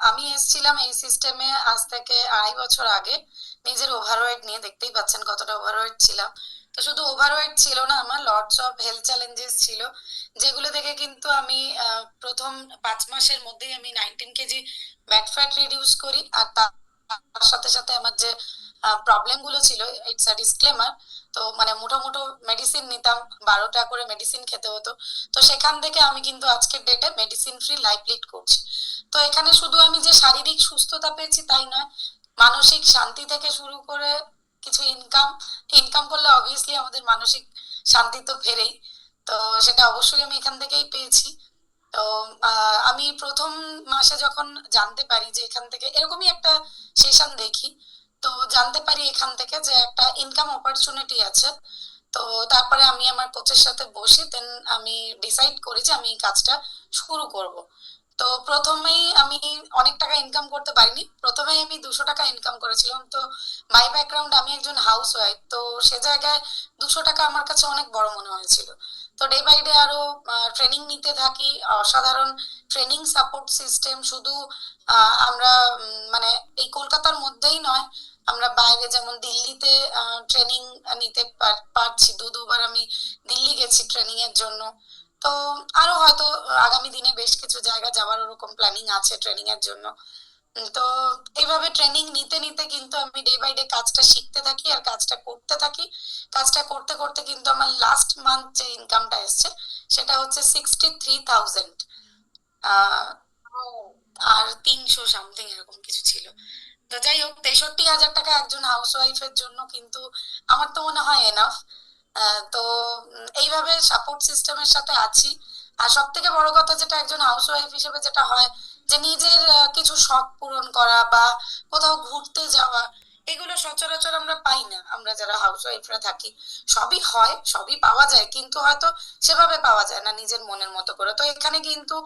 আমি এসেছিলাম এই সিস্টেমে আজ থেকে 2.5 বছর আগে। নিজের ওভারওয়েট নিয়ে দেখতেই পাচ্ছেন কতটা ওভারওয়েট ছিলাম। তো শুধু ওভারওয়েট ছিল না, আমার লটস অফ হেলথ চ্যালেঞ্জেস ছিল, যেগুলো থেকে কিন্তু আমি প্রথম 5 মাসের মধ্যেই আমি 19 কেজি ব্যাড ফ্যাট রিডিউস করি। আর তার সাথে সাথে আমার যে প্রবলেম গুলো ছিল, ইটস আ ডিসক্লেমার, তো মানে মোটামুটি মেডিসিন নিতাম, 12টা করে মেডিসিন খেতে হতো। তো সেখান থেকে আমি কিন্তু আজকের ডেটে মেডিসিন ফ্রি লাইফ লিড করছি। তো এখানে শুধু আমি যে শারীরিক সুস্থতা পেয়েছি তাই নয়, মানসিক শান্তি থেকে শুরু করে কিছু ইনকাম ইনকাম করলে অবভিয়াসলি আমাদের মানসিক শান্তি তো ফেরেই। তো সেটা অবশ্যই আমি এখান থেকেই পেয়েছি। তো আমি প্রথম মাসে যখন জানতে পারি যে এখান থেকে এরকমই একটা সেশন দেখি, তো জানতে পারি এখান থেকে যে একটা ইনকাম অপরচুনিটি আছে। তো তারপরে আমি আমার কোচের সাথে বসি, দেন আমি ডিসাইড করি যে আমি এই কাজটা শুরু করব। তো প্রথমেই আমি অনেক টাকা ইনকাম করতে পারিনি, প্রথমেই আমি 200 টাকা ইনকাম করেছিলাম। তো বাই ব্যাকগ্রাউন্ড আমি একজন হাউস ওয়াইফ, তো সে জায়গায় 200 টাকা আমার কাছে অনেক বড় মনে হয়েছিল। তো ডে বাই ডে আরো ট্রেনিং নিতে থাকি, অসাধারণ ট্রেনিং সাপোর্ট সিস্টেম। শুধু আমরা মানে এই কলকাতার মধ্যেই নয়, আমরা বাইরে যেমন দিল্লিতে ট্রেনিং নিতে পারছি। দুবার আমি দিল্লি গেছি ট্রেনিং এর জন্য। তো আরো হয়তো আগামী দিনে বেশ কিছু জায়গা যাওয়ার ওরকম প্ল্যানিং আছে ট্রেনিং এর জন্য। তো এইভাবে ট্রেনিং নিতে নিতে কিন্তু আমি ডে বাই ডে কাজটা শিখতে থাকি আর কাজটা করতে থাকি। কাজটা করতে করতে কিন্তু আমার লাস্ট মান্থ যে ইনকামটা এসছে সেটা হচ্ছে 63,000। আর 300 সামথিং এরকম কিছু ছিল। তো যাই হোক, 63,000 টাকা একজন হাউস ওয়াইফের জন্য কিন্তু আমার তো মনে হয় এনাফ। তো এইভাবে সাপোর্ট সিস্টেমের সাথে আছি। আর সব থেকে বড় কথা যেটা একজন হাউস ওয়াইফ হিসেবে যেটা হয়, যে নিজের কিছু শখ পূরণ করা বা কোথাও ঘুরতে যাওয়া, এগুলো সচরাচর আমরা পাই না আমরা যারা হাউস ওয়াইফরা থাকি। সবই হয়, সবই পাওয়া যায়, কিন্তু হয়তো সেভাবে পাওয়া যায় না নিজের মনের মতো করে। তো এখানে কিন্তু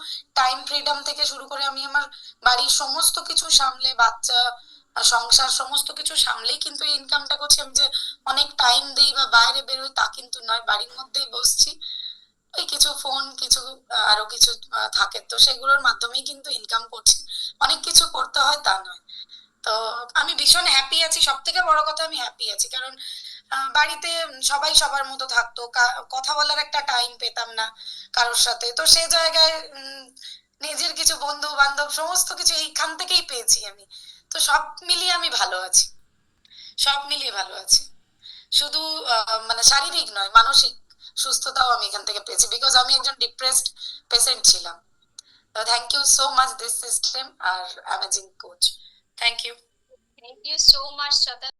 টাইম ফ্রিডম থেকে শুরু করে আমি আমার বাড়ির সমস্ত কিছু সামলে, বাচ্চা সংসার সমস্ত কিছু সামলেই কিন্তু এই ইনকামটা করছি। আমি যে অনেক টাইম দিই বা বাইরে বেরোই তা কিন্তু নয়, বাড়ির মধ্যেই বসছি। ওই কিছু ফোন, কিছু আরো কিছু থাকে, তো সেগুলোর মাধ্যমেই কিন্তু ইনকাম করছি। অনেক কিছু করতে হয় তা নয়। তো আমি ভীষণ হ্যাপি আছি, সব থেকে বড় কথা আমি হ্যাপি আছি, কারণ বাড়িতে সবাই সবার মতো থাকতো, কথা বলার একটা টাইম পেতাম না কারোর সাথে। তো সে জায়গায় নিজের কিছু বন্ধু বান্ধব সমস্ত কিছু এইখান থেকেই পেয়েছি আমি। তো সব মিলিয়ে আমি ভালো আছি, সব মিলিয়ে ভালো আছি। শুধু মানে শারীরিক নয়, মানসিক সুস্থতাও আমি এখান থেকে পেয়েছি, বিকজ আমি একজন ডিপ্রেসড পেশেন্ট ছিলাম। Thank you so much this system আর amazing coach. Thank you. Thank you so much, Shraddha.